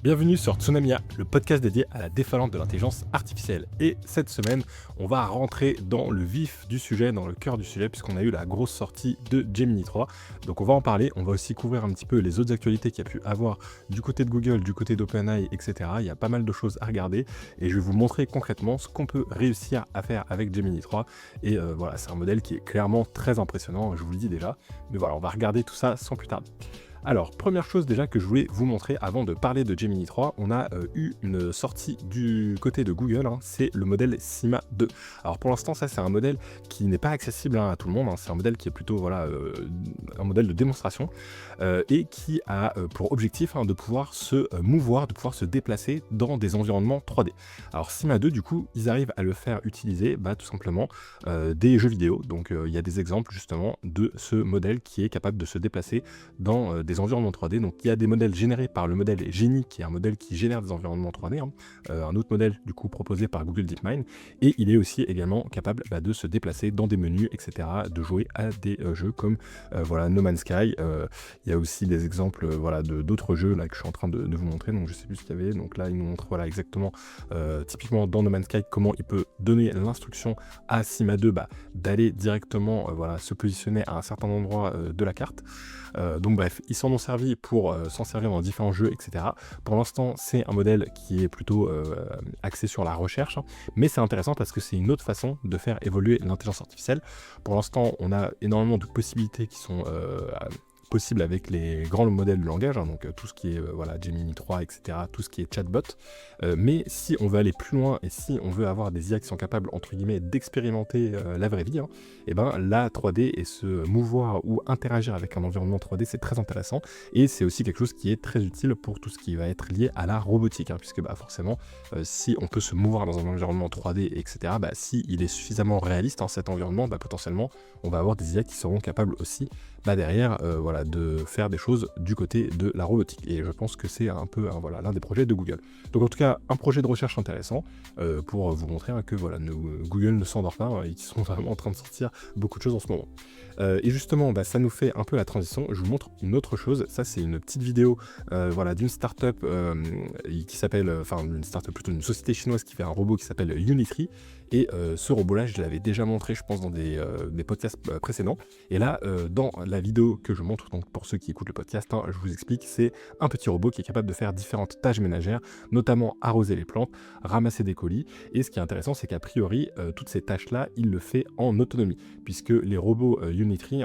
Bienvenue sur Tsunamia, le podcast dédié à la déferlante de l'intelligence artificielle. Et cette semaine, on va rentrer dans le vif du sujet, dans le cœur du sujet, puisqu'on a eu la grosse sortie de Gemini 3. Donc on va en parler, on va aussi couvrir un petit peu les autres actualités qu'il y a pu avoir du côté de Google, du côté d'OpenAI, etc. Il y a pas mal de choses à regarder et je vais vous montrer concrètement ce qu'on peut réussir à faire avec Gemini 3. Et voilà, c'est un modèle qui est clairement très impressionnant, je vous le dis déjà. Mais voilà, on va regarder tout ça sans plus tarder. Alors, première chose déjà que je voulais vous montrer avant de parler de Gemini 3, on a eu une sortie du côté de Google, c'est le modèle Sima 2. Alors pour l'instant, ça c'est un modèle qui n'est pas accessible à tout le monde, c'est un modèle qui est plutôt un modèle de démonstration et qui a pour objectif de pouvoir se mouvoir, de pouvoir se déplacer dans des environnements 3D. Alors Sima 2, du coup, ils arrivent à le faire utiliser tout simplement des jeux vidéo. Donc il y a des exemples justement de ce modèle qui est capable de se déplacer dans des environnements 3D. Donc il y a des modèles générés par le modèle Genie, qui est un modèle qui génère des environnements 3D, un autre modèle du coup proposé par Google DeepMind, et il est aussi également capable de se déplacer dans des menus, etc., de jouer à des jeux comme No Man's Sky. Il y a aussi des exemples d'autres jeux là que je suis en train de vous montrer, donc je sais plus ce qu'il y avait. Donc là il nous montre exactement typiquement dans No Man's Sky comment il peut donner l'instruction à Sima 2 d'aller directement se positionner à un certain endroit de la carte. Donc bref, ils s'en ont servi pour s'en servir dans différents jeux, etc. Pour l'instant, c'est un modèle qui est plutôt axé sur la recherche, mais c'est intéressant parce que c'est une autre façon de faire évoluer l'intelligence artificielle. Pour l'instant, on a énormément de possibilités qui sont possible avec les grands modèles de langage, donc tout ce qui est Gemini 3, etc., tout ce qui est chatbot. Mais si on veut aller plus loin et si on veut avoir des IA qui sont capables, entre guillemets, d'expérimenter la vraie vie, la 3D et se mouvoir ou interagir avec un environnement 3D, c'est très intéressant. Et c'est aussi quelque chose qui est très utile pour tout ce qui va être lié à la robotique, puisque forcément, si on peut se mouvoir dans un environnement 3D, etc., si il est suffisamment réaliste, cet environnement, potentiellement, on va avoir des IA qui seront capables aussi derrière de faire des choses du côté de la robotique, et je pense que c'est un peu l'un des projets de Google. Donc en tout cas un projet de recherche intéressant pour vous montrer que Google ne s'endort pas, ils sont vraiment en train de sortir beaucoup de choses en ce moment. Et justement ça nous fait un peu la transition. Je vous montre une autre chose. Ça c'est une petite vidéo d'une startup qui s'appelle, une startup plutôt, une société chinoise qui fait un robot qui s'appelle Unitree. Et ce robot-là, je l'avais déjà montré, je pense, dans des podcasts précédents. Et là, dans la vidéo que je montre, donc pour ceux qui écoutent le podcast, je vous explique, c'est un petit robot qui est capable de faire différentes tâches ménagères, notamment arroser les plantes, ramasser des colis. Et ce qui est intéressant, c'est qu'a priori, toutes ces tâches-là, il le fait en autonomie, puisque les robots Unitree,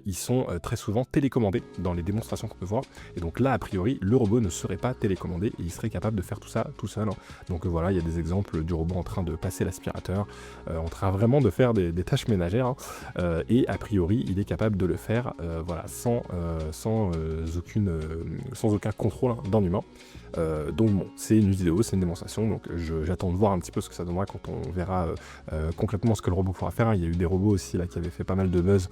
ils sont très souvent télécommandés dans les démonstrations qu'on peut voir. Et donc là, a priori, le robot ne serait pas télécommandé et il serait capable de faire tout ça tout seul. Donc il y a des exemples du robot en train de passer l'aspirateur, en train vraiment de faire des tâches ménagères, et a priori il est capable de le faire sans aucun contrôle d'un humain. Donc bon, c'est une vidéo, c'est une démonstration, donc j'attends de voir un petit peu ce que ça donnera quand on verra concrètement ce que le robot pourra faire. Il y a eu des robots aussi là qui avaient fait pas mal de buzz,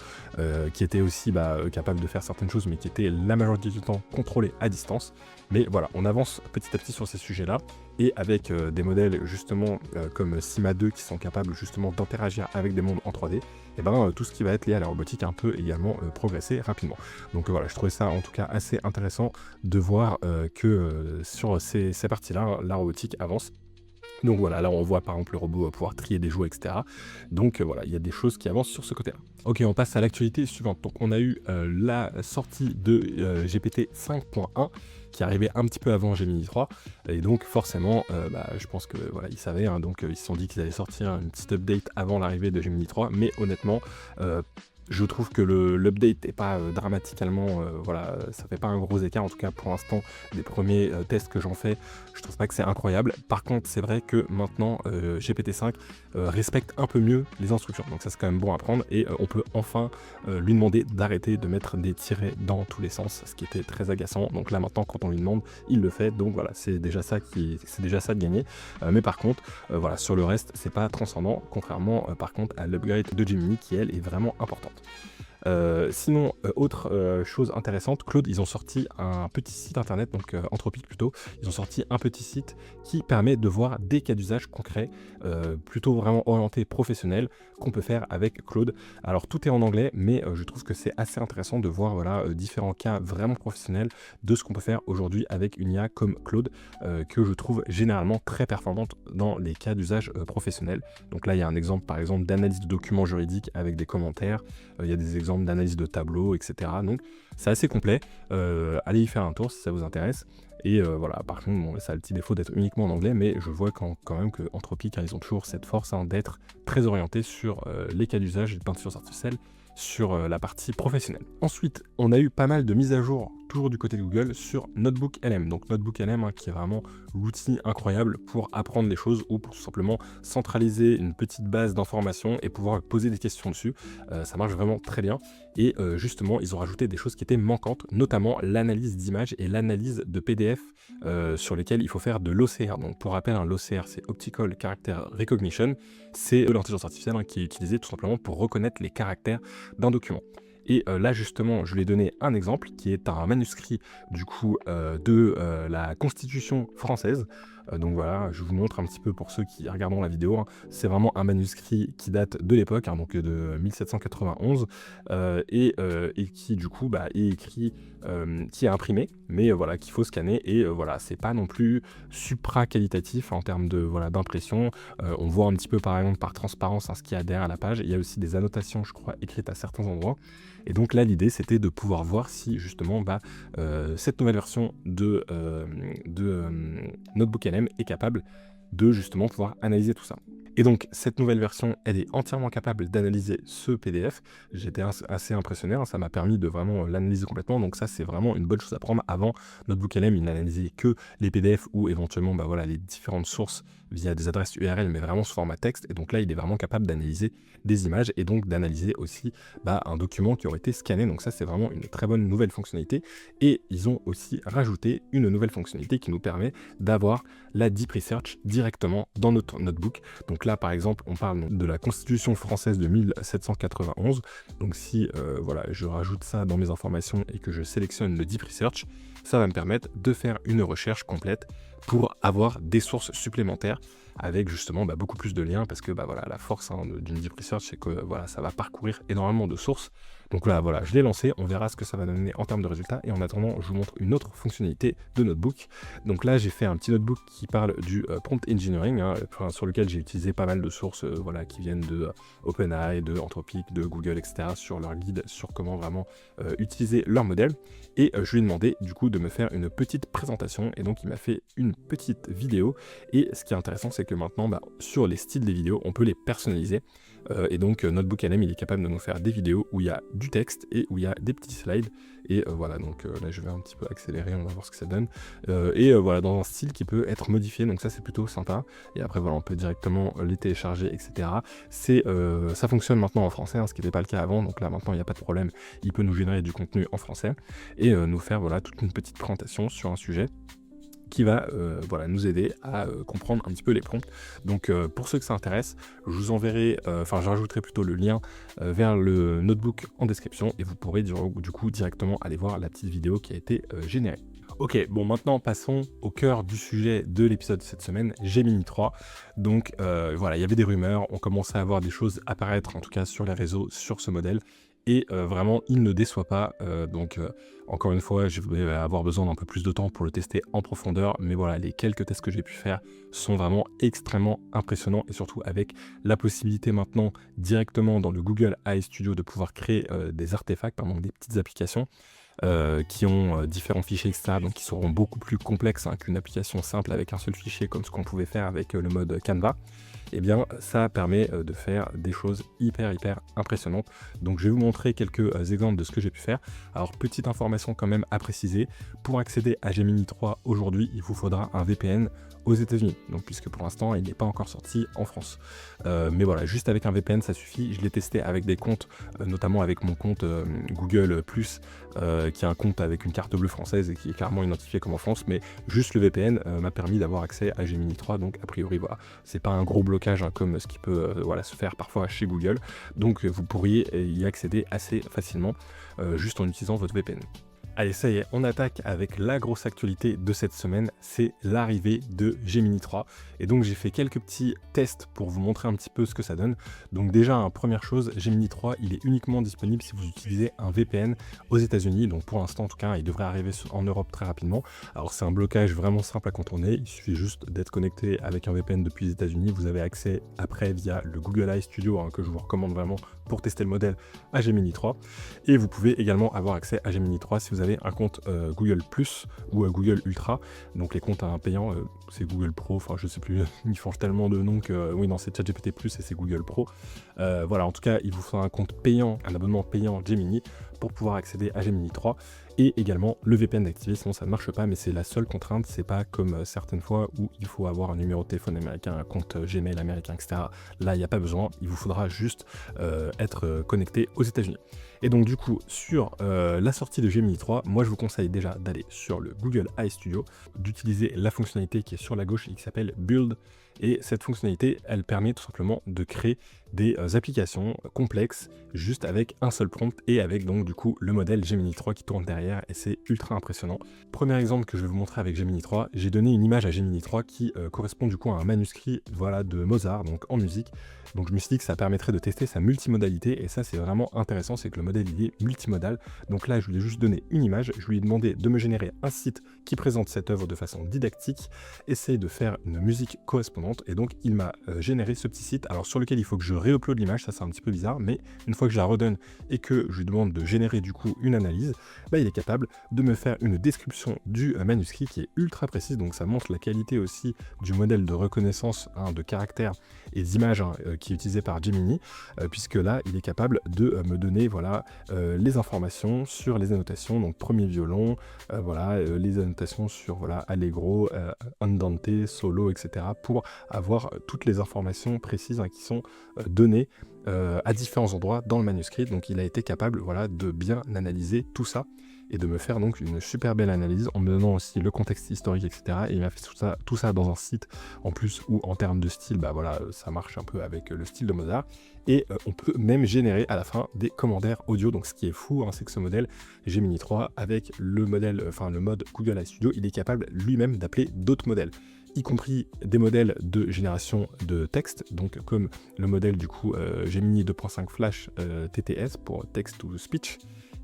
qui étaient aussi capables de faire certaines choses, mais qui étaient la majorité du temps contrôlés à distance. Mais voilà, on avance petit à petit sur ces sujets-là, et avec des modèles justement comme Sima 2 qui sont capables justement d'interagir avec des mondes en 3D, et tout ce qui va être lié à la robotique peut également progresser rapidement. Donc je trouvais ça en tout cas assez intéressant de voir que sur ces parties-là, la robotique avance. Donc là on voit par exemple le robot pouvoir trier des jouets, etc. Donc il y a des choses qui avancent sur ce côté-là. Ok, on passe à l'actualité suivante. Donc on a eu la sortie de GPT 5.1 qui arrivait un petit peu avant Gemini 3, et donc forcément je pense que ils savaient, donc ils se sont dit qu'ils allaient sortir une petite update avant l'arrivée de Gemini 3, mais honnêtement je trouve que l'update n'est pas dramatiquement, ça fait pas un gros écart, en tout cas pour l'instant, des premiers tests que j'en fais, je trouve pas que c'est incroyable. Par contre, c'est vrai que maintenant, GPT-5 respecte un peu mieux les instructions, donc ça c'est quand même bon à prendre, et on peut enfin lui demander d'arrêter de mettre des tirets dans tous les sens, ce qui était très agaçant. Donc là maintenant, quand on lui demande, il le fait, donc c'est déjà ça de gagner. Mais par contre, sur le reste, c'est pas transcendant, contrairement par contre à l'upgrade de Gemini qui elle est vraiment importante. Sinon, autre chose intéressante, Claude, ils ont sorti un petit site internet, donc Anthropic plutôt, ils ont sorti un petit site qui permet de voir des cas d'usage concrets, plutôt vraiment orientés professionnels, qu'on peut faire avec Claude. Alors tout est en anglais, mais je trouve que c'est assez intéressant de voir voilà, différents cas vraiment professionnels de ce qu'on peut faire aujourd'hui avec une IA comme Claude, que je trouve généralement très performante dans les cas d'usage professionnels. Donc là, il y a un exemple par exemple d'analyse de documents juridiques avec des commentaires, il y a des exemples d'analyse de tableaux, etc. Donc c'est assez complet, allez y faire un tour si ça vous intéresse. Et voilà, par contre, bon, ça a le petit défaut d'être uniquement en anglais, mais je vois quand même que Anthropic, ils ont toujours cette force d'être très orientés sur les cas d'usage d'intelligence artificielle sur la partie professionnelle. Ensuite, on a eu pas mal de mises à jour, toujours du côté de Google, sur Notebook LM. Donc Notebook LM, qui est vraiment l'outil incroyable pour apprendre les choses ou pour tout simplement centraliser une petite base d'informations et pouvoir poser des questions dessus. Ça marche vraiment très bien. Et justement, ils ont rajouté des choses qui étaient manquantes, notamment l'analyse d'images et l'analyse de PDF sur lesquels il faut faire de l'OCR. Donc pour rappel, l'OCR, c'est Optical Character Recognition. C'est de l'intelligence artificielle qui est utilisée tout simplement pour reconnaître les caractères d'un document. Et là justement, je lui ai donné un exemple qui est un manuscrit du coup de la Constitution française. Donc voilà, je vous montre un petit peu pour ceux qui regarderont la vidéo. C'est vraiment un manuscrit qui date de l'époque, donc de 1791, et qui du coup est écrit, qui est imprimé, mais voilà, qu'il faut scanner. Et voilà, c'est pas non plus supra qualitatif en termes de voilà d'impression. On voit un petit peu par exemple par transparence ce qu'il y a derrière la page. Il y a aussi des annotations, je crois, écrites à certains endroits. Et donc là, l'idée, c'était de pouvoir voir si justement cette nouvelle version de Notebook LM est capable de justement pouvoir analyser tout ça. Et donc, cette nouvelle version, elle est entièrement capable d'analyser ce PDF. J'étais assez impressionné, ça m'a permis de vraiment l'analyser complètement. Donc ça, c'est vraiment une bonne chose à prendre. Avant, Notebook LM, il n'analysait que les PDF ou éventuellement voilà, les différentes sources via des adresses URL, mais vraiment sous format texte. Et donc là, il est vraiment capable d'analyser des images et donc d'analyser aussi un document qui aurait été scanné. Donc ça, c'est vraiment une très bonne nouvelle fonctionnalité. Et ils ont aussi rajouté une nouvelle fonctionnalité qui nous permet d'avoir la Deep Research directement dans notre notebook. Donc là, par exemple, on parle de la Constitution française de 1791. Donc si voilà, je rajoute ça dans mes informations et que je sélectionne le Deep Research, ça va me permettre de faire une recherche complète pour avoir des sources supplémentaires avec justement beaucoup plus de liens, parce que voilà, la force d'une Deep Research, c'est que voilà, ça va parcourir énormément de sources. Donc là, voilà, je l'ai lancé, on verra ce que ça va donner en termes de résultats. Et en attendant, je vous montre une autre fonctionnalité de notebook. Donc là, j'ai fait un petit notebook qui parle du prompt engineering, sur lequel j'ai utilisé pas mal de sources voilà, qui viennent de OpenAI, de Anthropic, de Google, etc., sur leur guide sur comment vraiment utiliser leur modèle. Et je lui ai demandé du coup de me faire une petite présentation, et donc il m'a fait une petite vidéo. Et ce qui est intéressant, c'est que maintenant, sur les styles des vidéos, on peut les personnaliser. Et donc Notebook LM, il est capable de nous faire des vidéos où il y a du texte et où il y a des petits slides. Et voilà, donc là je vais un petit peu accélérer, on va voir ce que ça donne. Et voilà, dans un style qui peut être modifié, donc ça c'est plutôt sympa. Et après voilà, on peut directement les télécharger, etc. Ça fonctionne maintenant en français, ce qui n'était pas le cas avant. Donc là maintenant il n'y a pas de problème, il peut nous générer du contenu en français et nous faire voilà toute une petite présentation sur un sujet qui va voilà, nous aider à comprendre un petit peu les prompts. Donc pour ceux que ça intéresse, je vous enverrai, je rajouterai plutôt le lien vers le notebook en description, et vous pourrez du coup directement aller voir la petite vidéo qui a été générée. Ok, bon, maintenant passons au cœur du sujet de l'épisode de cette semaine, Gemini 3. Donc voilà, il y avait des rumeurs, on commençait à voir des choses apparaître, en tout cas sur les réseaux, sur ce modèle. Et vraiment, il ne déçoit pas. Donc, encore une fois, je vais avoir besoin d'un peu plus de temps pour le tester en profondeur. Mais voilà, les quelques tests que j'ai pu faire sont vraiment extrêmement impressionnants. Et surtout avec la possibilité maintenant, directement dans le Google AI Studio, de pouvoir créer des artefacts, donc des petites applications qui ont différents fichiers, etc. Donc, qui seront beaucoup plus complexes qu'une application simple avec un seul fichier, comme ce qu'on pouvait faire avec le mode Canva. Eh bien, ça permet de faire des choses hyper impressionnantes. Donc, je vais vous montrer quelques exemples de ce que j'ai pu faire. Alors, petite information quand même à préciser, pour accéder à Gemini 3 aujourd'hui, il vous faudra un VPN aux États-Unis, donc puisque pour l'instant il n'est pas encore sorti en France. Mais voilà, juste avec un VPN ça suffit. Je l'ai testé avec des comptes, notamment avec mon compte Google+, qui est un compte avec une carte bleue française et qui est clairement identifié comme en France, mais juste le VPN m'a permis d'avoir accès à Gemini 3, donc a priori voilà, c'est pas un gros bloqueur blocage hein, comme ce qui peut voilà, se faire parfois chez Google. Donc vous pourriez y accéder assez facilement juste en utilisant votre VPN. Allez, ça y est, on attaque avec la grosse actualité de cette semaine, c'est l'arrivée de Gemini 3. Et donc j'ai fait quelques petits tests pour vous montrer un petit peu ce que ça donne. Donc déjà, première chose, Gemini 3, il est uniquement disponible si vous utilisez un VPN aux États-Unis. Donc pour l'instant, en tout cas, il devrait arriver en Europe très rapidement. Alors c'est un blocage vraiment simple à contourner, il suffit juste d'être connecté avec un VPN depuis les États-Unis. Vous avez accès après via le Google AI Studio, hein, que je vous recommande vraiment pour tester le modèle à Gemini 3. Et vous pouvez également avoir accès à Gemini 3 si vous avez un compte Google Plus ou Google Ultra. Donc les comptes payants, c'est Google Pro, enfin je sais plus, ils changent tellement de noms que oui non c'est ChatGPT Plus et c'est Google Pro. Voilà, en tout cas il vous faut un compte payant, un abonnement payant Gemini pour pouvoir accéder à Gemini 3 et également le VPN d'activer, sinon ça ne marche pas, mais c'est la seule contrainte, c'est pas comme certaines fois où il faut avoir un numéro de téléphone américain, un compte Gmail américain, etc. Là il n'y a pas besoin, il vous faudra juste être connecté aux États-Unis. Et donc du coup sur la sortie de Gemini 3, moi je vous conseille déjà d'aller sur le Google AI Studio, d'utiliser la fonctionnalité qui est sur la gauche et qui s'appelle Build. Et cette fonctionnalité, elle permet tout simplement de créer des applications complexes juste avec un seul prompt et avec donc du coup le modèle Gemini 3 qui tourne derrière et c'est ultra impressionnant. Premier exemple que je vais vous montrer avec Gemini 3, j'ai donné une image à Gemini 3 qui correspond du coup à un manuscrit voilà, de Mozart, donc en musique. Donc je me suis dit que ça permettrait de tester sa multimodalité et ça c'est vraiment intéressant, c'est que le modèle il est multimodal. Donc là je lui ai juste donné une image, je lui ai demandé de me générer un site qui présente cette œuvre de façon didactique, essayer de faire une musique correspondante et donc il m'a généré ce petit site, alors sur lequel il faut que je réupload l'image, ça c'est un petit peu bizarre, mais une fois que je la redonne et que je lui demande de générer du coup une analyse, bah, il est capable de me faire une description du manuscrit qui est ultra précise, donc ça montre la qualité aussi du modèle de reconnaissance de caractères et d'images qui est utilisé par Gemini, puisque là il est capable de me donner voilà, les informations sur les annotations, donc premier violon, voilà, les annotations sur voilà, Allegro, Andante, solo, etc. pour avoir toutes les informations précises qui sont données à différents endroits dans le manuscrit. Donc il a été capable voilà, de bien analyser tout ça et de me faire donc une super belle analyse en me donnant aussi le contexte historique, etc. Et il m'a fait tout ça dans un site en plus où en termes de style, bah voilà, ça marche un peu avec le style de Mozart. Et on peut même générer à la fin des commentaires audio. Donc ce qui est fou, c'est que ce modèle Gemini 3 avec le modèle, le mode Google AI Studio, il est capable lui-même d'appeler d'autres modèles, y compris des modèles de génération de texte, donc comme le modèle du coup Gemini 2.5 Flash TTS pour Text to Speech.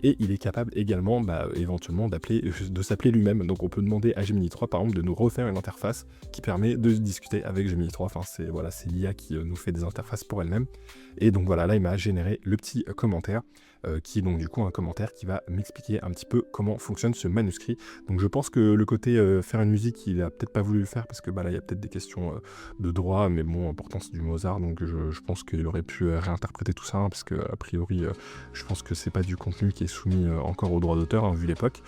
Et il est capable également éventuellement de s'appeler lui-même. Donc on peut demander à Gemini 3 par exemple de nous refaire une interface qui permet de discuter avec Gemini 3. Enfin c'est voilà, c'est l'IA qui nous fait des interfaces pour elle-même. Et donc voilà, là il m'a généré le petit commentaire qui est donc du coup un commentaire qui va m'expliquer un petit peu comment fonctionne ce manuscrit. Donc je pense que le côté faire une musique, il a peut-être pas voulu le faire parce que là il y a peut-être des questions de droit, mais bon, pourtant c'est du Mozart, donc je pense qu'il aurait pu réinterpréter tout ça, parce que a priori je pense que c'est pas du contenu qui est soumis encore au droit d'auteur, vu l'époque.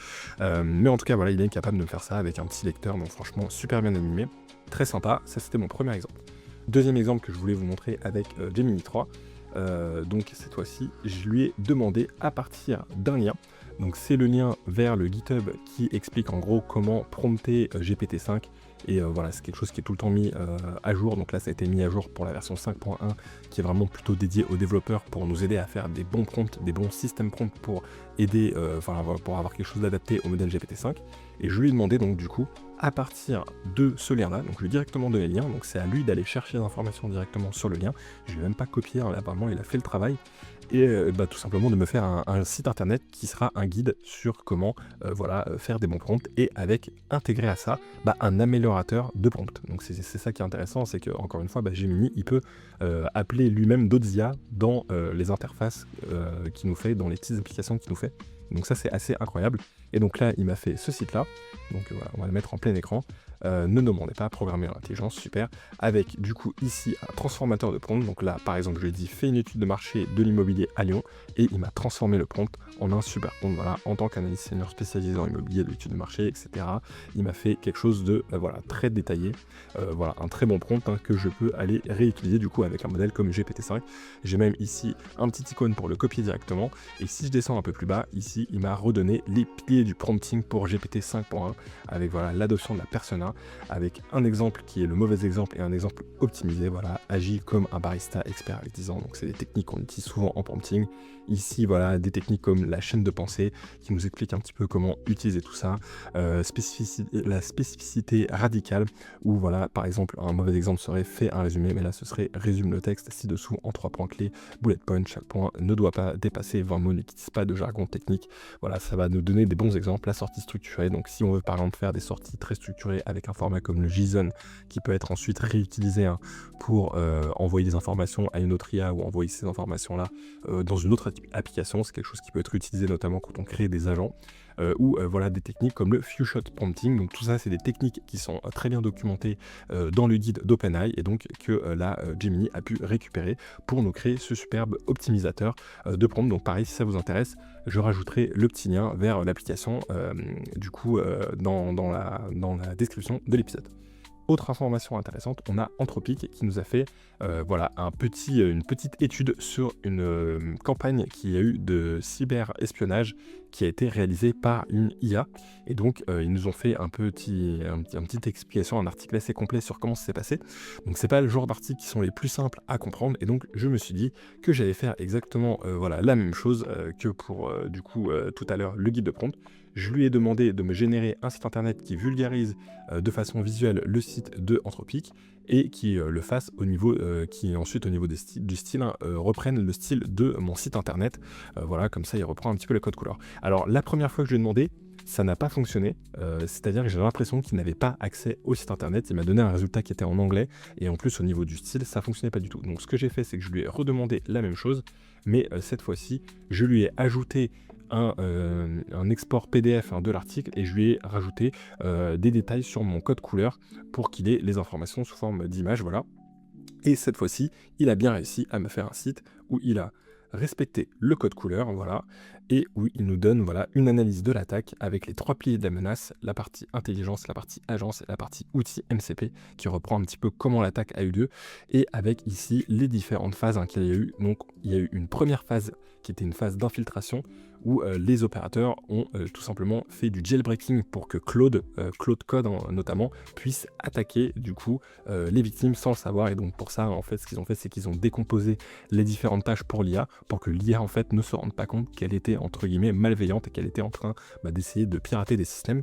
Mais en tout cas voilà, il est capable de me faire ça avec un petit lecteur, donc franchement super bien animé, très sympa. Ça c'était mon premier exemple. Deuxième exemple que je voulais vous montrer avec Gemini 3. Donc cette fois-ci, je lui ai demandé à partir d'un lien. Donc c'est le lien vers le GitHub qui explique en gros comment prompter GPT-5. Et voilà, c'est quelque chose qui est tout le temps mis à jour. Donc là, ça a été mis à jour pour la version 5.1, qui est vraiment plutôt dédiée aux développeurs pour nous aider à faire des bons prompts, des bons systèmes prompts pour aider, pour avoir quelque chose d'adapté au modèle GPT-5. Et je lui ai demandé donc du coup, à partir de ce lien-là, donc je lui ai directement donné le lien, donc c'est à lui d'aller chercher les informations directement sur le lien. Je ne lui ai même pas copié, apparemment il a fait le travail. Et tout simplement de me faire un site internet qui sera un guide sur comment faire des bons prompts, et avec intégré à ça un améliorateur de prompt. Donc c'est ça qui est intéressant, c'est que encore une fois Gemini il peut appeler lui-même d'autres IA dans les interfaces qu'il nous fait, dans les petites applications qu'il nous fait. Donc ça c'est assez incroyable. Et donc là il m'a fait ce site là, donc voilà, on va le mettre en plein écran. Ne demandez pas, programmer en intelligence, super, avec du coup ici un transformateur de prompt. Donc là par exemple je lui ai dit fais une étude de marché de l'immobilier à Lyon, et il m'a transformé le prompt en un super prompt, voilà, en tant qu'analyste senior spécialisé en immobilier, de l'étude de marché, etc. Il m'a fait quelque chose de très détaillé, voilà, un très bon prompt que je peux aller réutiliser du coup avec un modèle comme GPT-5. J'ai même ici un petit icône pour le copier directement, et si je descends un peu plus bas, ici fois-ci, il m'a redonné les piliers du prompting pour GPT 5.1 avec voilà l'adoption de la persona, avec un exemple qui est le mauvais exemple et un exemple optimisé. Voilà, agis comme un barista expert avec 10 ans. Donc c'est des techniques qu'on utilise souvent en prompting. Ici, voilà, des techniques comme la chaîne de pensée qui nous explique un petit peu comment utiliser tout ça, la spécificité radicale, où voilà, par exemple, un mauvais exemple serait fait un résumé, mais là ce serait résume le texte ci-dessous en 3 points clés, bullet point, chaque point ne doit pas dépasser 20 mots, n'utilise pas de jargon technique. Voilà, ça va nous donner des bons exemples. La sortie structurée, donc si on veut par exemple faire des sorties très structurées avec un format comme le JSON qui peut être ensuite réutilisé pour envoyer des informations à une autre IA ou envoyer ces informations-là dans une autre application, c'est quelque chose qui peut être utilisé notamment quand on crée des agents. Ou voilà des techniques comme le few shot prompting. Donc tout ça c'est des techniques qui sont très bien documentées dans le guide d'OpenAI et donc que la Gemini a pu récupérer pour nous créer ce superbe optimisateur de prompt. Donc pareil, si ça vous intéresse, je rajouterai le petit lien vers l'application du coup dans la description de l'épisode. Autre information intéressante, on a Anthropic qui nous a fait voilà, une petite étude sur une campagne qui a eu de cyber-espionnage qui a été réalisée par une IA. Et donc, ils nous ont fait une petite explication, un article assez complet sur comment ça s'est passé. Donc, c'est pas le genre d'articles qui sont les plus simples à comprendre. Et donc, je me suis dit que j'allais faire exactement voilà, la même chose que pour du coup tout à l'heure le guide de prompt. Je lui ai demandé de me générer un site internet qui vulgarise de façon visuelle le site de Anthropic et qui le fasse au niveau, qui ensuite au niveau du style reprenne le style de mon site internet. Voilà, comme ça il reprend un petit peu le code couleur. Alors la première fois que je lui ai demandé, ça n'a pas fonctionné, c'est-à-dire que j'ai l'impression qu'il n'avait pas accès au site internet. Il m'a donné un résultat qui était en anglais et en plus au niveau du style ça fonctionnait pas du tout. Donc ce que j'ai fait, c'est que je lui ai redemandé la même chose, mais cette fois-ci je lui ai ajouté un export PDF de l'article et je lui ai rajouté des détails sur mon code couleur pour qu'il ait les informations sous forme d'image. Voilà. Et cette fois-ci, il a bien réussi à me faire un site où il a respecté le code couleur, voilà, et où il nous donne voilà, une analyse de l'attaque avec les 3 piliers de la menace, la partie intelligence, la partie agence et la partie outils MCP, qui reprend un petit peu comment l'attaque a eu lieu, et avec ici les différentes phases qu'il y a eu. Donc il y a eu une première phase qui était une phase d'infiltration, où les opérateurs ont tout simplement fait du jailbreaking pour que Claude Code notamment, puisse attaquer du coup les victimes sans le savoir. Et donc pour ça, en fait, ce qu'ils ont fait, c'est qu'ils ont décomposé les différentes tâches pour l'IA, pour que l'IA en fait ne se rende pas compte qu'elle était entre guillemets malveillante et qu'elle était en train d'essayer de pirater des systèmes.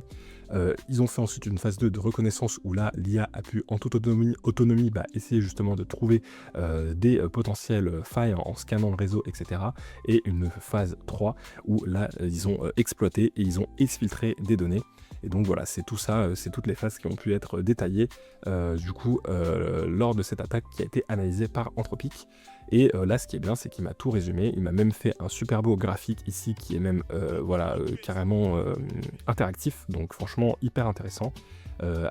Ils ont fait ensuite une phase 2 de reconnaissance où là l'IA a pu en toute autonomie essayer justement de trouver des potentielles failles en scannant le réseau, etc. Et une phase 3 où là ils ont exploité et ils ont exfiltré des données. Et donc voilà, c'est tout ça, c'est toutes les phases qui ont pu être détaillées du coup lors de cette attaque qui a été analysée par Anthropic. Et là, ce qui est bien, c'est qu'il m'a tout résumé. Il m'a même fait un super beau graphique ici qui est même carrément interactif. Donc franchement, hyper intéressant.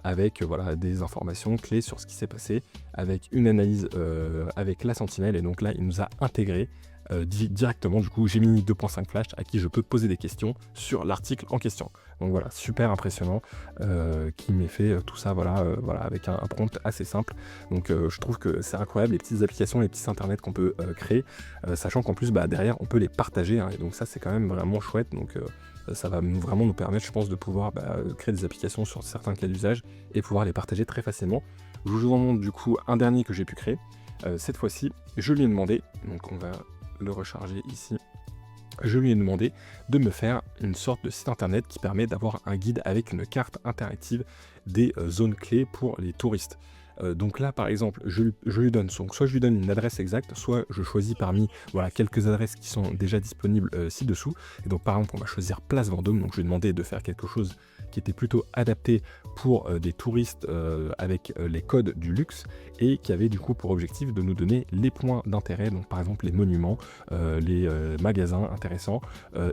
Avec voilà, des informations clés sur ce qui s'est passé, avec une analyse avec la sentinelle. Et donc là, il nous a intégré directement du coup Gemini 2.5 Flash à qui je peux poser des questions sur l'article en question. Donc voilà, super impressionnant qui m'ait fait tout ça voilà, avec un prompt assez simple. Donc je trouve que c'est incroyable les petites applications, les petits sites internet qu'on peut créer, sachant qu'en plus derrière on peut les partager, et donc ça c'est quand même vraiment chouette. Donc ça va vraiment nous permettre, je pense, de pouvoir créer des applications sur certains cas d'usage et pouvoir les partager très facilement. Je vous en montre du coup un dernier que j'ai pu créer. Cette fois-ci, je lui ai demandé, donc on va le recharger ici, je lui ai demandé de me faire une sorte de site internet qui permet d'avoir un guide avec une carte interactive des zones clés pour les touristes. Donc là par exemple je lui donne soit je lui donne une adresse exacte, soit je choisis parmi voilà, quelques adresses qui sont déjà disponibles ci-dessous. Et donc par exemple on va choisir Place Vendôme, donc je lui ai demandé de faire quelque chose qui était plutôt adapté pour des touristes avec les codes du luxe et qui avait du coup pour objectif de nous donner les points d'intérêt, donc par exemple les monuments, les magasins intéressants,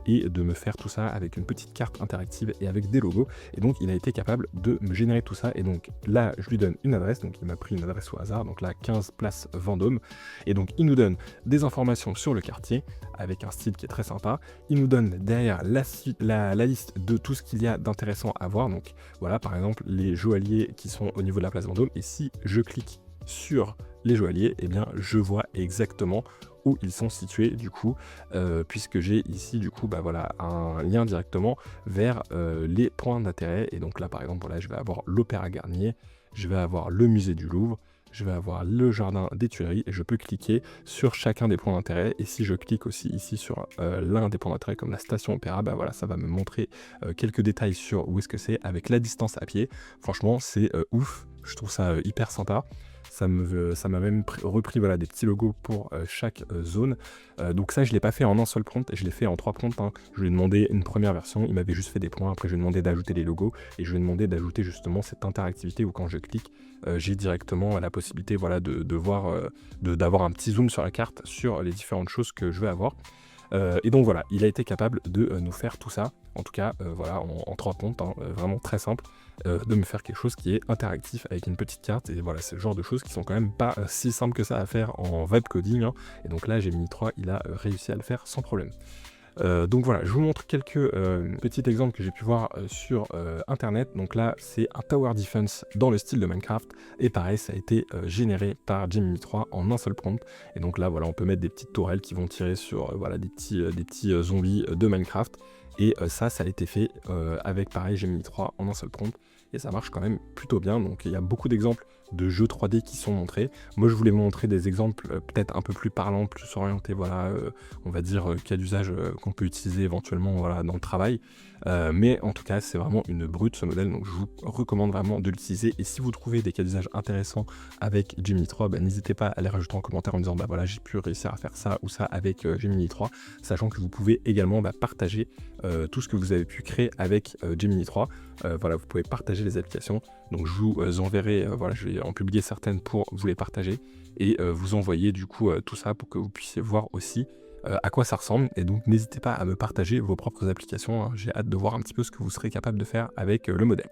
et de me faire tout ça avec une petite carte interactive et avec des logos. Et donc il a été capable de me générer tout ça. Et donc là je lui donne une adresse, donc il m'a pris une adresse au hasard, donc là 15 Place Vendôme, et donc il nous donne des informations sur le quartier avec un style qui est très sympa. Il nous donne derrière la liste de tout ce qu'il y a d'intéressant à voir. Donc voilà par exemple les joailliers qui sont au niveau de la Place Vendôme, et si je clique sur les joailliers, et bien je vois exactement où ils sont situés du coup, puisque j'ai ici du coup voilà un lien directement vers les points d'intérêt. Et donc là par exemple voilà, je vais avoir l'Opéra Garnier, je vais avoir le musée du Louvre, je vais avoir le jardin des Tuileries et je peux cliquer sur chacun des points d'intérêt. Et si je clique aussi ici sur l'un des points d'intérêt comme la station Opéra, voilà, ça va me montrer quelques détails sur où est-ce que c'est avec la distance à pied. Franchement, c'est ouf, je trouve ça hyper sympa. Ça m'a même repris voilà, des petits logos pour chaque zone. Donc ça, je ne l'ai pas fait en un seul prompt, je l'ai fait en 3 prompts. Hein. Je lui ai demandé une première version, il m'avait juste fait des points. Après, je lui ai demandé d'ajouter les logos et je lui ai demandé d'ajouter justement cette interactivité où quand je clique, j'ai directement la possibilité voilà, de voir, d'avoir un petit zoom sur la carte sur les différentes choses que je vais avoir. Et donc voilà, il a été capable de nous faire tout ça, en tout cas voilà, en 3 prompts, hein, vraiment très simple, de me faire quelque chose qui est interactif avec une petite carte. Et voilà, c'est le genre de choses qui sont quand même pas si simples que ça à faire en web coding, hein. Et donc là, Gemini 3, il a réussi à le faire sans problème. Donc voilà, je vous montre quelques petits exemples que j'ai pu voir sur internet. Donc là, c'est un Tower Defense dans le style de Minecraft. Et pareil, ça a été généré par Gemini 3 en un seul prompt. Et donc là, voilà, on peut mettre des petites tourelles qui vont tirer sur voilà, des petits zombies de Minecraft. Et ça a été fait avec pareil Gemini 3 en un seul prompt. Et ça marche quand même plutôt bien. Donc il y a beaucoup d'exemples de jeux 3D qui sont montrés. Moi, je voulais vous montrer des exemples peut-être un peu plus parlants, plus orientés, voilà, on va dire cas d'usage qu'on peut utiliser éventuellement voilà, dans le travail. Mais en tout cas, c'est vraiment une brute ce modèle, donc je vous recommande vraiment de l'utiliser. Et si vous trouvez des cas d'usage intéressants avec Gemini 3, n'hésitez pas à les rajouter en commentaire en me disant voilà, j'ai pu réussir à faire ça ou ça avec Gemini 3, sachant que vous pouvez également partager tout ce que vous avez pu créer avec Gemini 3. Voilà, vous pouvez partager les applications. Donc je vous enverrai, voilà, je vais en publier certaines pour vous les partager et vous envoyer du coup tout ça pour que vous puissiez voir aussi à quoi ça ressemble. Et donc n'hésitez pas à me partager vos propres applications, hein. J'ai hâte de voir un petit peu ce que vous serez capable de faire avec le modèle.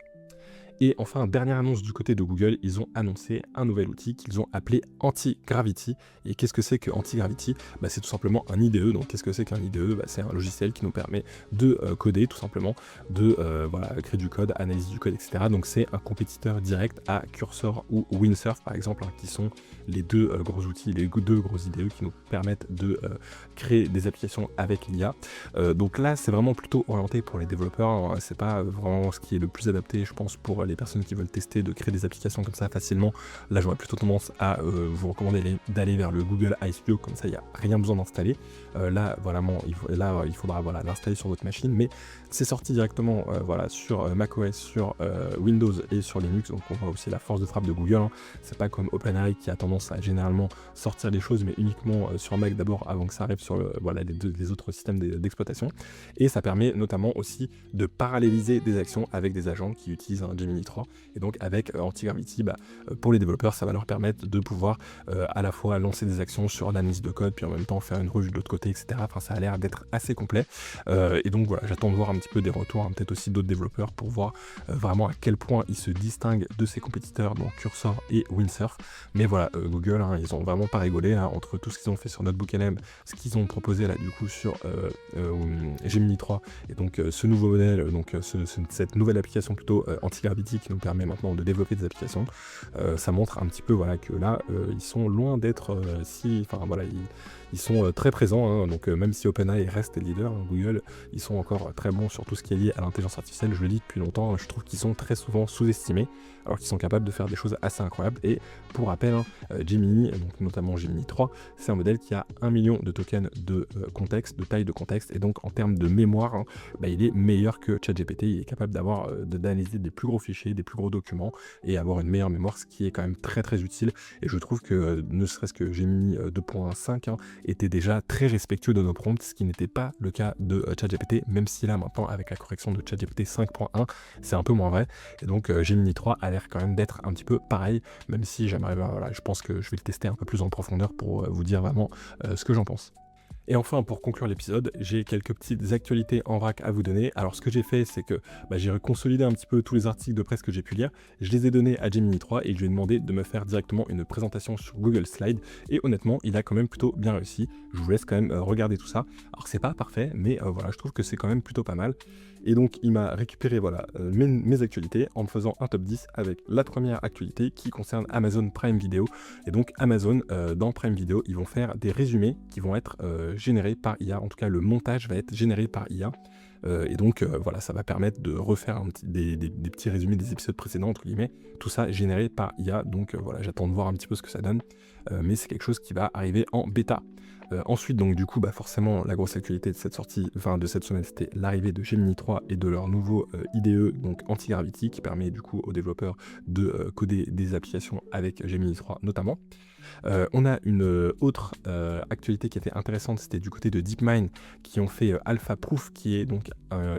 Et enfin, dernière annonce du côté de Google, ils ont annoncé un nouvel outil qu'ils ont appelé Anti-Gravity. Et qu'est-ce que c'est que Anti-Gravity ? C'est tout simplement un IDE. Donc qu'est-ce que c'est qu'un IDE ? C'est un logiciel qui nous permet de coder tout simplement, de voilà, créer du code, analyse du code, etc. Donc c'est un compétiteur direct à Cursor ou Windsurf par exemple, hein, qui sont les deux gros outils, les deux gros IDE qui nous permettent de créer des applications avec l'IA. Donc là, c'est vraiment plutôt orienté pour les développeurs, hein. C'est pas vraiment ce qui est le plus adapté, je pense, pour les personnes qui veulent tester, de créer des applications comme ça facilement. Là, j'aurais plutôt tendance à vous recommander d'aller vers le Google I Studio, comme ça, il n'y a rien besoin d'installer. Là, vraiment, il faudra voilà, l'installer sur votre machine, mais c'est sorti directement voilà, sur macOS, sur Windows et sur Linux, donc on voit aussi la force de frappe de Google, hein. C'est pas comme OpenAI qui a tendance à généralement sortir les choses, mais uniquement sur Mac d'abord, avant que ça arrive sur voilà, les autres systèmes d'exploitation. Et ça permet notamment aussi de paralléliser des actions avec des agents qui utilisent un Gemini 3. Et donc avec Anti-Gravity, pour les développeurs, ça va leur permettre de pouvoir à la fois lancer des actions sur l'analyse de code, puis en même temps faire une revue de l'autre côté, etc. Enfin, ça a l'air d'être assez complet. Et donc voilà, j'attends de voir un petit peu des retours, hein, peut-être aussi d'autres développeurs, pour voir vraiment à quel point ils se distinguent de ses compétiteurs, donc Cursor et Windsurf. Mais voilà, Google, hein, ils ont vraiment pas rigolé hein, entre tout ce qu'ils ont fait sur NotebookLM, ce qu'ils ont proposé là du coup sur Gemini 3, et donc ce nouveau modèle, donc cette nouvelle application plutôt Anti-Gravity qui nous permet maintenant de développer des applications. Ça montre un petit peu voilà, que là, ils sont loin d'être enfin voilà, ils sont très présents, hein. Donc même si OpenAI reste leader, hein, Google, ils sont encore très bons sur tout ce qui est lié à l'intelligence artificielle. Je le dis depuis longtemps, je trouve qu'ils sont très souvent sous-estimés, alors qu'ils sont capables de faire des choses assez incroyables. Et pour rappel, hein, Gemini, donc notamment Gemini 3, c'est un modèle qui a 1 million de tokens de contexte, de taille de contexte, et donc en termes de mémoire, hein, il est meilleur que ChatGPT. Il est capable d'analyser des plus gros fichiers, des plus gros documents, et avoir une meilleure mémoire, ce qui est quand même très très utile. Et je trouve que ne serait-ce que Gemini 2.5 hein, était déjà très respectueux de nos prompts, ce qui n'était pas le cas de ChatGPT, même si là maintenant avec la correction de ChatGPT 5.1, c'est un peu moins vrai. Et donc Gemini 3 a l'air quand même d'être un petit peu pareil, même si j'aimerais, voilà, je pense que je vais le tester un peu plus en profondeur pour vous dire vraiment ce que j'en pense. Et enfin, pour conclure l'épisode, j'ai quelques petites actualités en vrac à vous donner. Alors, ce que j'ai fait, c'est que j'ai consolidé un petit peu tous les articles de presse que j'ai pu lire. Je les ai donnés à Gemini 3 et je lui ai demandé de me faire directement une présentation sur Google Slide. Et honnêtement, il a quand même plutôt bien réussi. Je vous laisse quand même regarder tout ça. Alors, c'est pas parfait, mais voilà, je trouve que c'est quand même plutôt pas mal. Et donc, il m'a récupéré mes actualités en me faisant un top 10 avec la première actualité qui concerne Amazon Prime Video. Et donc, Amazon, dans Prime Video, ils vont faire des résumés qui vont être générés par IA. En tout cas, le montage va être généré par IA. Et donc, voilà, ça va permettre de refaire des petits résumés des épisodes précédents, entre guillemets. Tout ça généré par IA. Donc, voilà, j'attends de voir un petit peu ce que ça donne. Mais c'est quelque chose qui va arriver en bêta. Ensuite, donc du coup, forcément, la grosse actualité de cette semaine, c'était l'arrivée de Gemini 3 et de leur nouveau IDE, donc Anti-Gravity, qui permet du coup aux développeurs de coder des applications avec Gemini 3 notamment. On a une autre actualité qui était intéressante, c'était du côté de DeepMind qui ont fait Alpha Proof, qui est donc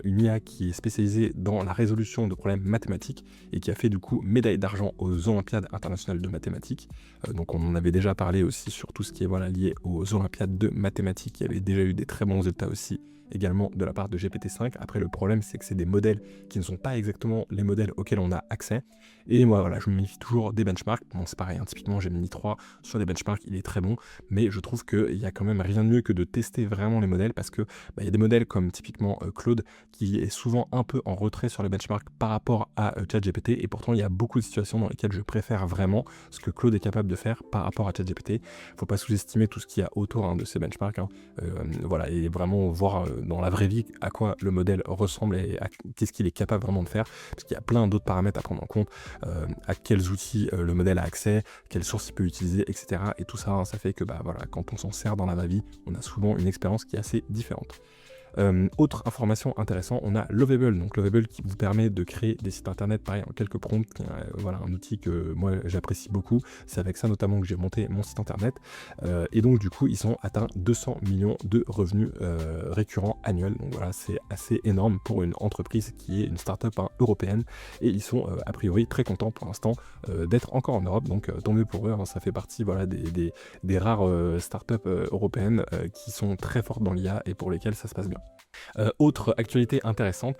une IA qui est spécialisée dans la résolution de problèmes mathématiques et qui a fait du coup médaille d'argent aux Olympiades internationales de mathématiques. Donc on en avait déjà parlé aussi sur tout ce qui est lié aux Olympiades de mathématiques. Il y avait déjà eu des très bons résultats aussi également de la part de GPT-5. Après, le problème, c'est que c'est des modèles qui ne sont pas exactement les modèles auxquels on a accès. Et moi, voilà, je me méfie toujours des benchmarks. Bon, c'est pareil, typiquement, Gemini 3, sur des benchmarks, il est très bon, mais je trouve qu'il y a quand même rien de mieux que de tester vraiment les modèles, parce que il y a des modèles comme typiquement Claude, qui est souvent un peu en retrait sur les benchmarks par rapport à ChatGPT, et pourtant, il y a beaucoup de situations dans lesquelles je préfère vraiment ce que Claude est capable de faire par rapport à ChatGPT. Faut pas sous-estimer tout ce qu'il y a autour de ces benchmarks, voilà, et vraiment voir dans la vraie vie à quoi le modèle ressemble et qu'est-ce qu'il est capable vraiment de faire, parce qu'il y a plein d'autres paramètres à prendre en compte, à quels outils le modèle a accès, quelles sources il peut utiliser, etc. Et tout ça, ça fait que voilà, quand on s'en sert dans la vraie vie, on a souvent une expérience qui est assez différente. Autre information intéressante, on a Lovable, donc Lovable qui vous permet de créer des sites internet pareil en quelques prompts, voilà, un outil que moi j'apprécie beaucoup, c'est avec ça notamment que j'ai monté mon site internet, et donc du coup ils ont atteint 200 millions de revenus récurrents annuels, donc voilà, c'est assez énorme pour une entreprise qui est une start-up européenne, et ils sont a priori très contents pour l'instant d'être encore en Europe, donc tant mieux pour eux, ça fait partie voilà, des rares start-up européennes qui sont très fortes dans l'IA et pour lesquelles ça se passe bien. Autre actualité intéressante,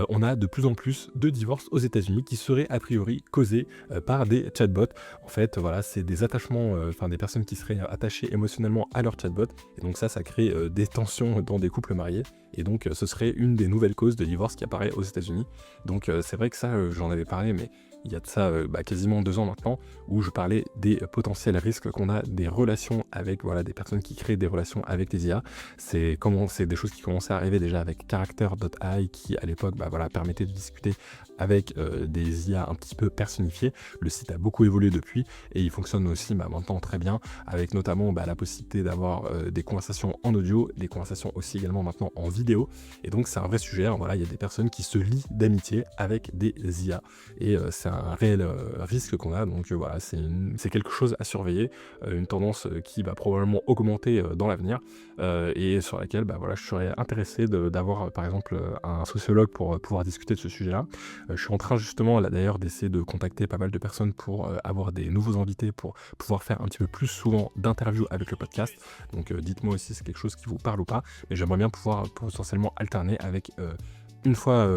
on a de plus en plus de divorces aux États-Unis qui seraient a priori causés par des chatbots. En fait, voilà, c'est des attachements, des personnes qui seraient attachées émotionnellement à leur chatbot, et donc ça crée des tensions dans des couples mariés, et donc ce serait une des nouvelles causes de divorce qui apparaît aux États-Unis. Donc c'est vrai que ça, j'en avais parlé, mais il y a de ça quasiment 2 ans maintenant, où je parlais des potentiels risques qu'on a des relations avec des personnes qui créent des relations avec les IA. C'est des choses qui commençaient à arriver déjà avec Character.ai qui à l'époque permettait de discuter avec des IA un petit peu personnifiées. Le site a beaucoup évolué depuis et il fonctionne aussi maintenant très bien, avec notamment la possibilité d'avoir des conversations en audio, des conversations aussi également maintenant en vidéo, et donc c'est un vrai sujet. Alors, voilà, il y a des personnes qui se lient d'amitié avec des IA, et c'est un réel risque qu'on a, donc voilà, c'est quelque chose à surveiller, une tendance qui va probablement augmenter dans l'avenir, et sur laquelle je serais intéressé d'avoir par exemple un sociologue pour pouvoir discuter de ce sujet-là. Je suis en train justement là d'ailleurs d'essayer de contacter pas mal de personnes pour avoir des nouveaux invités pour pouvoir faire un petit peu plus souvent d'interviews avec le podcast, donc dites-moi aussi si c'est quelque chose qui vous parle ou pas, mais j'aimerais bien pouvoir potentiellement alterner avec une fois,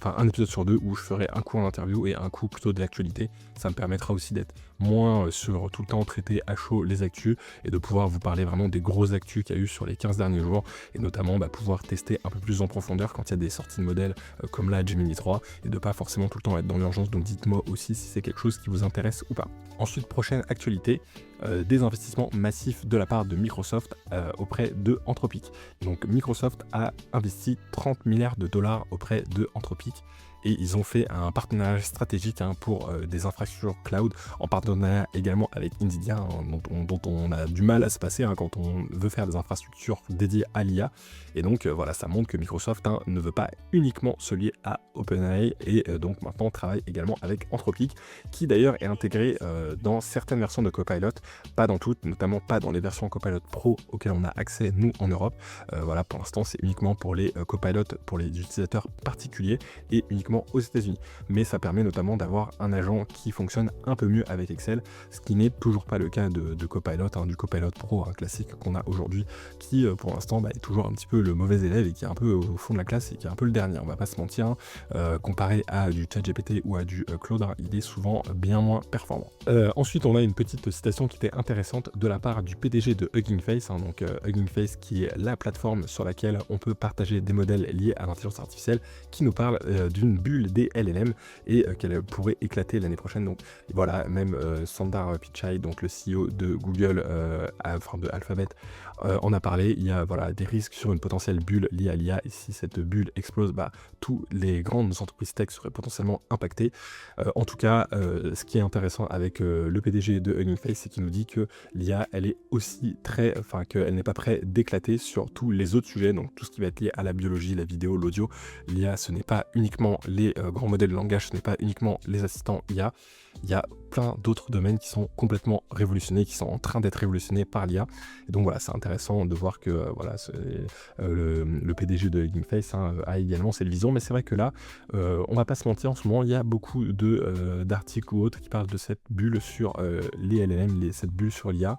un épisode sur 2 où je ferai un coup en interview et un coup plutôt de l'actualité. Ça me permettra aussi d'être moins sur tout le temps traiter à chaud les actus et de pouvoir vous parler vraiment des grosses actus qu'il y a eu sur les 15 derniers jours, et notamment pouvoir tester un peu plus en profondeur quand il y a des sorties de modèles comme la Gemini 3, et de pas forcément tout le temps être dans l'urgence. Donc dites-moi aussi si c'est quelque chose qui vous intéresse ou pas. Ensuite, prochaine actualité, des investissements massifs de la part de Microsoft auprès de Anthropic. Donc Microsoft a investi 30 milliards de dollars auprès de Anthropic, et ils ont fait un partenariat stratégique pour des infrastructures cloud, en partenariat également avec Nvidia, dont on a du mal à se passer quand on veut faire des infrastructures dédiées à l'IA. Et donc voilà, ça montre que Microsoft ne veut pas uniquement se lier à OpenAI, et donc maintenant travaille également avec Anthropic, qui d'ailleurs est intégré dans certaines versions de Copilot, pas dans toutes, notamment pas dans les versions Copilot Pro auxquelles on a accès nous en Europe. Voilà, pour l'instant c'est uniquement pour les Copilot pour les utilisateurs particuliers, et uniquement uniquement aux États-Unis. Mais ça permet notamment d'avoir un agent qui fonctionne un peu mieux avec Excel, ce qui n'est toujours pas le cas de Copilot, du Copilot Pro classique qu'on a aujourd'hui, qui pour l'instant est toujours un petit peu le mauvais élève et qui est un peu au fond de la classe et qui est un peu le dernier. On va pas se mentir, comparé à du ChatGPT ou à du Claude, il est souvent bien moins performant. Ensuite, on a une petite citation qui était intéressante de la part du PDG de Hugging Face, donc Hugging Face qui est la plateforme sur laquelle on peut partager des modèles liés à l'intelligence artificielle, qui nous parle d'une bulle des LLM et qu'elle pourrait éclater l'année prochaine. Donc voilà, même Sundar Pichai, donc le CEO de Google, enfin de Alphabet, en a parlé. Il y a des risques sur une potentielle bulle liée à l'IA, et si cette bulle explose, tous les grandes entreprises tech seraient potentiellement impactées. En tout cas, ce qui est intéressant avec le PDG de Hugging Face, c'est qu'il nous dit que l'IA, elle est aussi qu'elle n'est pas prête d'éclater sur tous les autres sujets, donc tout ce qui va être lié à la biologie, la vidéo, l'audio. L'IA, ce n'est pas uniquement les grands modèles de langage, ce n'est pas uniquement les assistants IA. Il y a plein d'autres domaines qui sont complètement révolutionnés, qui sont en train d'être révolutionnés par l'IA. Et donc voilà, c'est intéressant de voir que le PDG de Hugging Face a également cette vision. Mais c'est vrai que là, on va pas se mentir, en ce moment, il y a beaucoup d'articles ou autres qui parlent de cette bulle sur les LLM, cette bulle sur l'IA.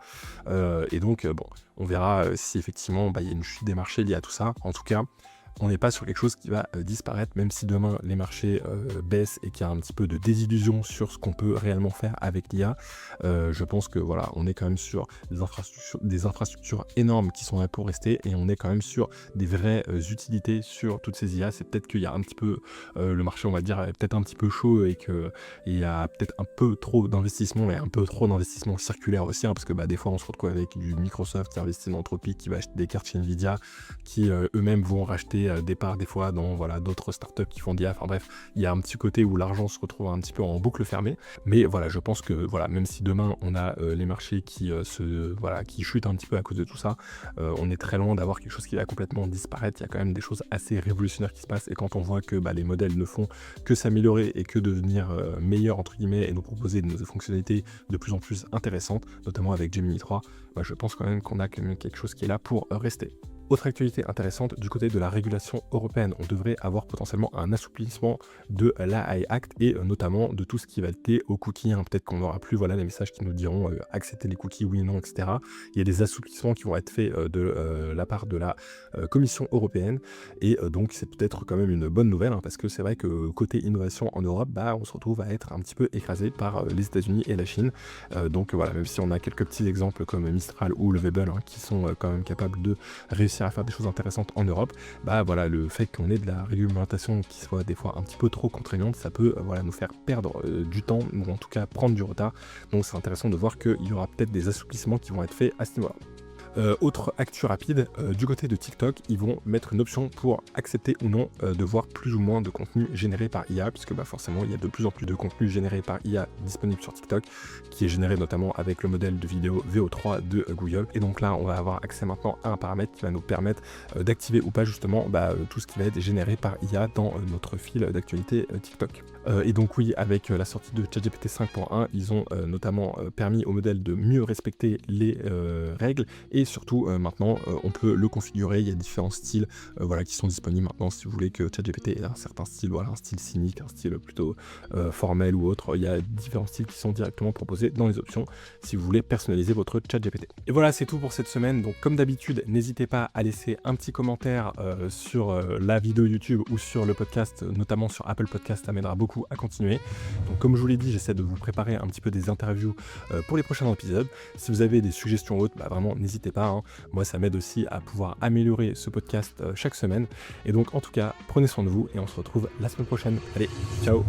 Et donc, on verra si effectivement il y a une chute des marchés liée à tout ça. En tout cas, on n'est pas sur quelque chose qui va disparaître, même si demain les marchés baissent et qu'il y a un petit peu de désillusion sur ce qu'on peut réellement faire avec l'IA. Je pense que on est quand même sur des infrastructures énormes qui sont là pour rester, et on est quand même sur des vraies utilités sur toutes ces IA. C'est peut-être qu'il y a un petit peu le marché, on va dire, est peut-être un petit peu chaud et qu'il y a peut-être un peu trop d'investissement, et un peu trop d'investissement circulaire aussi, parce que des fois on se retrouve avec du Microsoft qui investit dans Anthropic, qui va acheter des cartes chez Nvidia, qui eux-mêmes vont racheter des parts des fois dans d'autres startups qui font d'IA. Enfin bref, il y a un petit côté où l'argent se retrouve un petit peu en boucle fermée. Mais je pense que même si demain on a les marchés qui chutent un petit peu à cause de tout ça, on est très loin d'avoir quelque chose qui va complètement disparaître. Il y a quand même des choses assez révolutionnaires qui se passent, et quand on voit que les modèles ne font que s'améliorer et que devenir meilleurs entre guillemets, et nous proposer des fonctionnalités de plus en plus intéressantes, notamment avec Gemini 3, je pense quand même qu'on a quand même quelque chose qui est là pour rester. Autre actualité intéressante, du côté de la régulation européenne, on devrait avoir potentiellement un assouplissement de l'AI Act, et notamment de tout ce qui va être lié aux cookies. Peut-être qu'on n'aura plus les messages qui nous diront accepter les cookies, oui, non, etc. Il y a des assouplissements qui vont être faits de la part de la Commission européenne, et donc c'est peut-être quand même une bonne nouvelle, parce que c'est vrai que côté innovation en Europe, on se retrouve à être un petit peu écrasé par les États-Unis et la Chine. Donc même si on a quelques petits exemples comme Mistral ou le Webel qui sont quand même capables de réussir à faire des choses intéressantes en Europe, le fait qu'on ait de la réglementation qui soit des fois un petit peu trop contraignante, ça peut nous faire perdre du temps, ou en tout cas prendre du retard. Donc c'est intéressant de voir qu'il y aura peut-être des assouplissements qui vont être faits à ce niveau-là. Autre actu rapide, du côté de TikTok, ils vont mettre une option pour accepter ou non de voir plus ou moins de contenu généré par IA, puisque forcément il y a de plus en plus de contenu généré par IA disponible sur TikTok, qui est généré notamment avec le modèle de vidéo VO3 de Google. Et donc là, on va avoir accès maintenant à un paramètre qui va nous permettre d'activer ou pas justement tout ce qui va être généré par IA dans notre fil d'actualité TikTok. Et donc oui, avec la sortie de ChatGPT 5.1, ils ont notamment permis au modèle de mieux respecter les règles, et surtout maintenant on peut le configurer. Il y a différents styles qui sont disponibles maintenant. Si vous voulez que ChatGPT ait un certain style, un style cynique, un style plutôt formel ou autre, il y a différents styles qui sont directement proposés dans les options si vous voulez personnaliser votre ChatGPT. Et voilà, c'est tout pour cette semaine. Donc comme d'habitude, n'hésitez pas à laisser un petit commentaire sur la vidéo YouTube ou sur le podcast, notamment sur Apple Podcast. Ça m'aidera beaucoup à continuer. Donc comme je vous l'ai dit, j'essaie de vous préparer un petit peu des interviews pour les prochains épisodes. Si vous avez des suggestions autres, vraiment n'hésitez pas. Moi ça m'aide aussi à pouvoir améliorer ce podcast chaque semaine. Et donc en tout cas, prenez soin de vous, et on se retrouve la semaine prochaine. Allez, ciao!